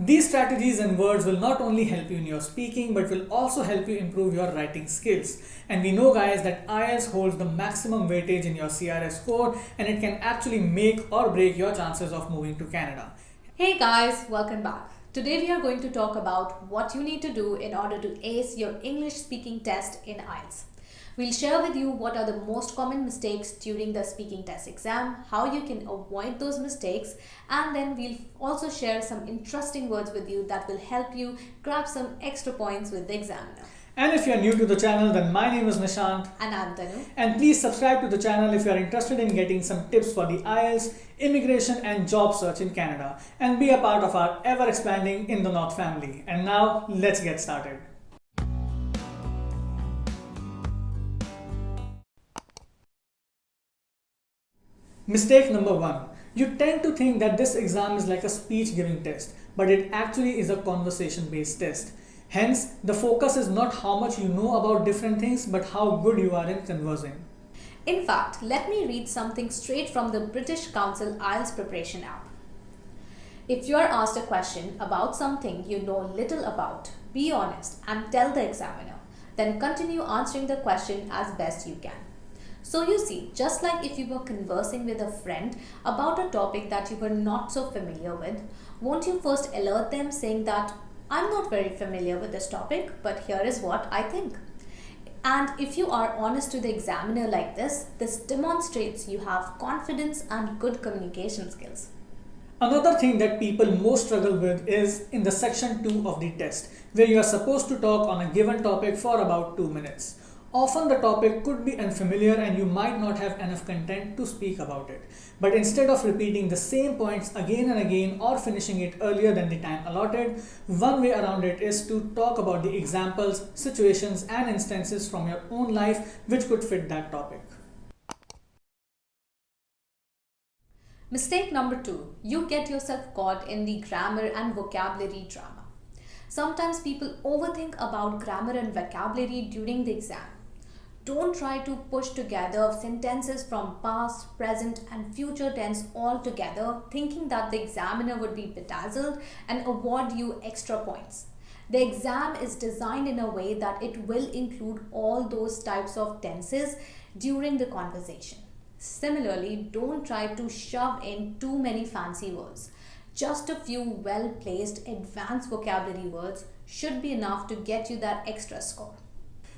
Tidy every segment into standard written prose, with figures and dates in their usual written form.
These strategies and words will not only help you in your speaking but will also help you improve your writing skills. And we know guys that IELTS holds the maximum weightage in your CRS score and it can actually make or break your chances of moving to Canada. Hey guys, welcome back. Today we are going to talk about what you need to do in order to ace your English speaking test in IELTS. We'll share with you what are the most common mistakes during the speaking test exam, how you can avoid those mistakes, and then we'll also share some interesting words with you that will help you grab some extra points with the examiner. And if you are new to the channel, then my name is Nishant. And I'm Tanu. And please subscribe to the channel if you are interested in getting some tips for the IELTS, immigration and job search in Canada. And be a part of our ever expanding In the North family. And now, let's get started. Mistake number 1. You tend to think that this exam is like a speech giving test, but it actually is a conversation based test. Hence, the focus is not how much you know about different things, but how good you are in conversing. In fact, let me read something straight from the British Council IELTS preparation app. If you are asked a question about something you know little about, be honest and tell the examiner. Then continue answering the question as best you can. So you see, just like if you were conversing with a friend about a topic that you were not so familiar with, won't you first alert them saying that I'm not very familiar with this topic, but here is what I think. And if you are honest to the examiner like this demonstrates you have confidence and good communication skills. Another thing that people most struggle with is in the section 2 of the test, where you are supposed to talk on a given topic for about 2 minutes. Often the topic could be unfamiliar and you might not have enough content to speak about it. But instead of repeating the same points again and again or finishing it earlier than the time allotted, one way around it is to talk about the examples, situations and instances from your own life which could fit that topic. Mistake number 2. You get yourself caught in the grammar and vocabulary drama. Sometimes people overthink about grammar and vocabulary during the exam. Don't try to push together sentences from past, present and future tense all together, thinking that the examiner would be bedazzled and award you extra points. The exam is designed in a way that it will include all those types of tenses during the conversation. Similarly, don't try to shove in too many fancy words. Just a few well-placed advanced vocabulary words should be enough to get you that extra score.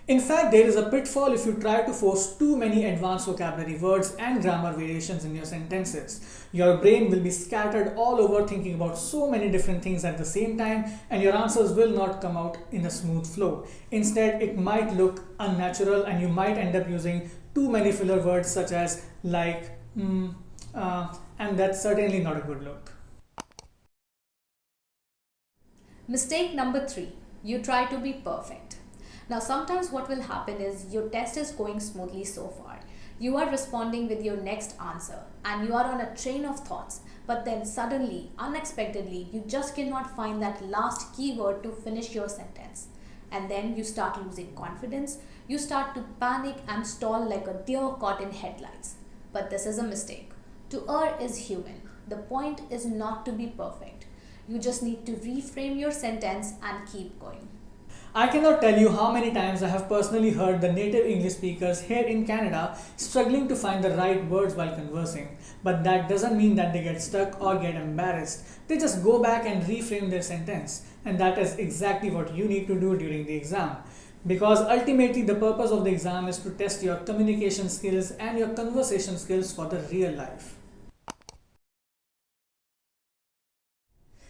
In fact, there is a pitfall if you try to force too many advanced vocabulary words and grammar variations in your sentences. Your brain will be scattered all over thinking about so many different things at the same time and your answers will not come out in a smooth flow. Instead, it might look unnatural and you might end up using too many filler words such as like, and that's certainly not a good look. Mistake number 3. You try to be perfect. Now sometimes what will happen is your test is going smoothly so far. You are responding with your next answer and you are on a train of thoughts, but then suddenly, unexpectedly, you just cannot find that last keyword to finish your sentence. And then you start losing confidence, you start to panic and stall like a deer caught in headlights. But this is a mistake. To err is human. The point is not to be perfect. You just need to reframe your sentence and keep going. I cannot tell you how many times I have personally heard the native English speakers here in Canada struggling to find the right words while conversing. But that doesn't mean that they get stuck or get embarrassed. They just go back and reframe their sentence. And that is exactly what you need to do during the exam. Because ultimately the purpose of the exam is to test your communication skills and your conversation skills for the real life.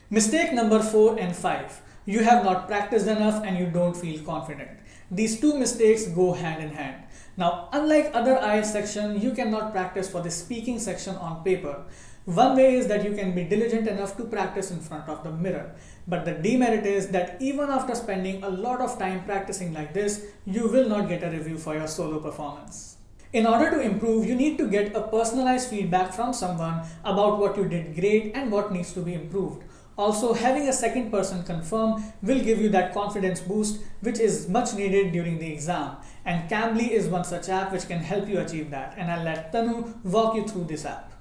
Mistake number 4 and 5. You have not practiced enough and you don't feel confident. These two mistakes go hand in hand. Now, unlike other IELTS section, you cannot practice for the speaking section on paper. One way is that you can be diligent enough to practice in front of the mirror. But the demerit is that even after spending a lot of time practicing like this, you will not get a review for your solo performance. In order to improve, you need to get a personalized feedback from someone about what you did great and what needs to be improved. Also, having a second person confirm will give you that confidence boost which is much needed during the exam. And Cambly is one such app which can help you achieve that. And I'll let Tanu walk you through this app.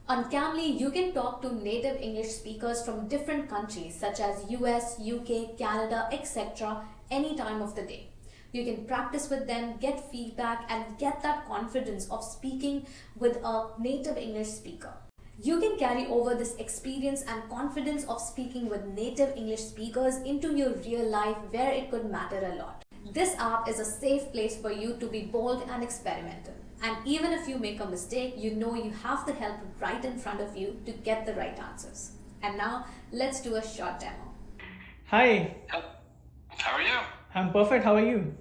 On Camly, you can talk to native English speakers from different countries such as US, UK, Canada, etc. any time of the day. You can practice with them, get feedback, and get that confidence of speaking with a native English speaker. You can carry over this experience and confidence of speaking with native English speakers into your real life where it could matter a lot. This app is a safe place for you to be bold and experimental. And even if you make a mistake, you know you have the help right in front of you to get the right answers. And now, let's do a short demo. Hi, How are you? I'm perfect. How are you?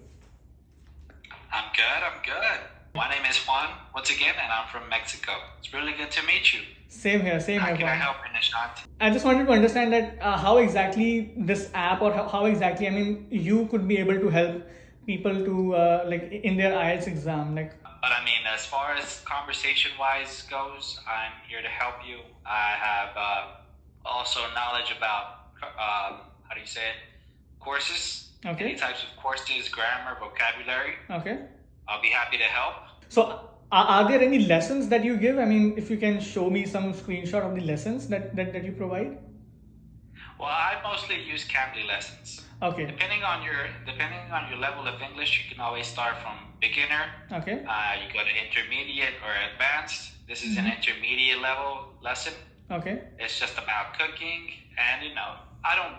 I'm good. My name is Juan, once again, and I'm from Mexico. It's really good to meet you. Same here, How can I Juan. help you, Nishant? I just wanted to understand that how exactly this app or how exactly, you could be able to help people to in their IELTS exam. But I mean, as far as conversation-wise goes, I'm here to help you. I have also knowledge about, how do you say it, courses. Okay. Any types of courses, grammar, vocabulary. Okay. I'll be happy to help. So are there any lessons that you give? If you can show me some screenshot of the lessons that you provide. Well, I mostly use Cambly lessons. Okay. Depending on your level of English, you can always start from beginner. Okay. You go to intermediate or advanced. This is an intermediate level lesson. Okay. It's just about cooking, and I don't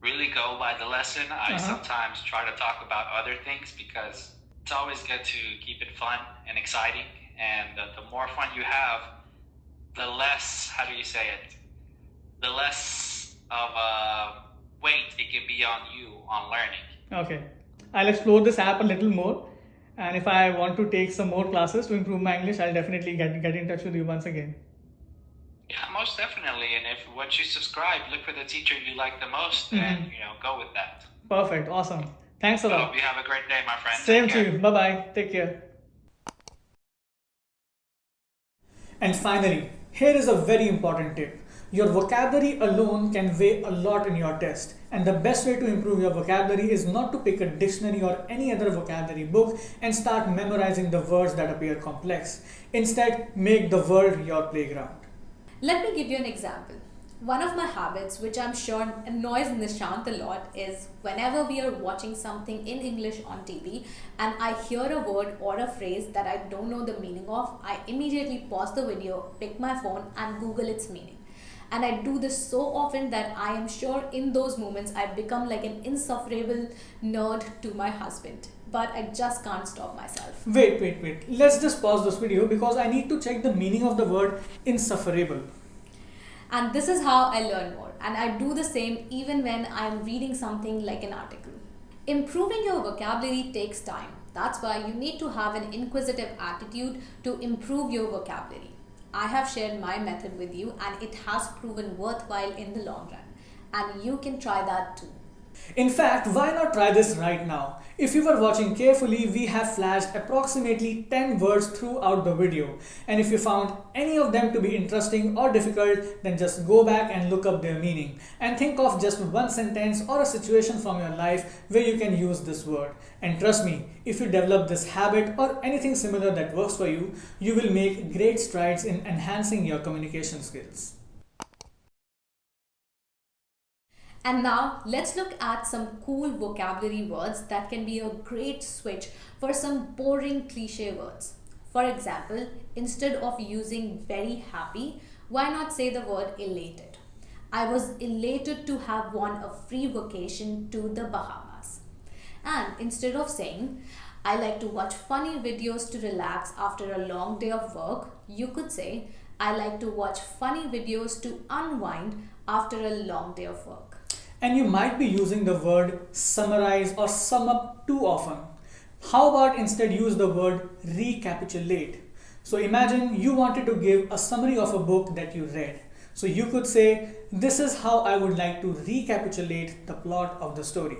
really go by the lesson. I sometimes try to talk about other things because it's always good to keep it fun and exciting. And the more fun you have, the less, how do you say it? The less of a weight it can be on you on learning. Okay. I'll explore this app a little more. And if I want to take some more classes to improve my English, I'll definitely get in touch with you once again. Yeah, most definitely. And if once you subscribe, look for the teacher you like the most and go with that. Perfect. Awesome. Thanks a I lot. hope you have a great day, my friend. Same Take to care. you. Bye-bye. Take care. And finally, here is a very important tip. Your vocabulary alone can weigh a lot in your test. And the best way to improve your vocabulary is not to pick a dictionary or any other vocabulary book and start memorizing the words that appear complex. Instead, make the world your playground. Let me give you an example. One of my habits, which I'm sure annoys Nishant a lot, is whenever we are watching something in English on TV and I hear a word or a phrase that I don't know the meaning of, I immediately pause the video, pick my phone and Google its meaning. And I do this so often that I am sure in those moments I become like an insufferable nerd to my husband. But I just can't stop myself. Wait. Let's just pause this video because I need to check the meaning of the word insufferable. And this is how I learn more. And I do the same even when I'm reading something like an article. Improving your vocabulary takes time. That's why you need to have an inquisitive attitude to improve your vocabulary. I have shared my method with you and it has proven worthwhile in the long run. And you can try that too. In fact, why not try this right now? If you were watching carefully, we have flashed approximately 10 words throughout the video. And if you found any of them to be interesting or difficult, then just go back and look up their meaning. And think of just one sentence or a situation from your life where you can use this word. And trust me, if you develop this habit or anything similar that works for you, you will make great strides in enhancing your communication skills. And now let's look at some cool vocabulary words that can be a great switch for some boring cliche words. For example, instead of using very happy, why not say the word elated? I was elated to have won a free vacation to the Bahamas. And instead of saying, I like to watch funny videos to relax after a long day of work, you could say, I like to watch funny videos to unwind after a long day of work. And you might be using the word summarize or sum up too often. How about instead use the word recapitulate? So imagine you wanted to give a summary of a book that you read. So you could say, this is how I would like to recapitulate the plot of the story.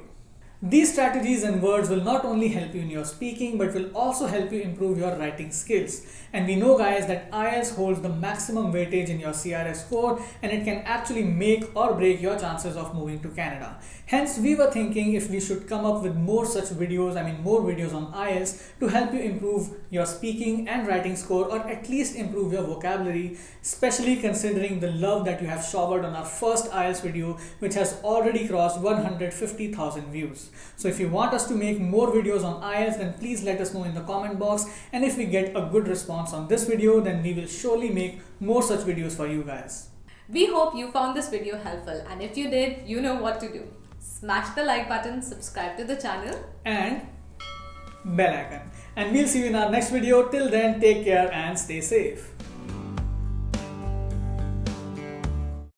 These strategies and words will not only help you in your speaking but will also help you improve your writing skills. And we know, guys, that IELTS holds the maximum weightage in your CRS score, and it can actually make or break your chances of moving to Canada. Hence, we were thinking if we should come up with more such videos, more videos on IELTS to help you improve your speaking and writing score, or at least improve your vocabulary, especially considering the love that you have showered on our first IELTS video, which has already crossed 150,000 views. So if you want us to make more videos on IELTS, then please let us know in the comment box, and if we get a good response on this video, then we will surely make more such videos for you guys. We hope you found this video helpful, and if you did, you know what to do. Smash the like button, subscribe to the channel, and bell icon. And we'll see you in our next video. Till then, take care and stay safe.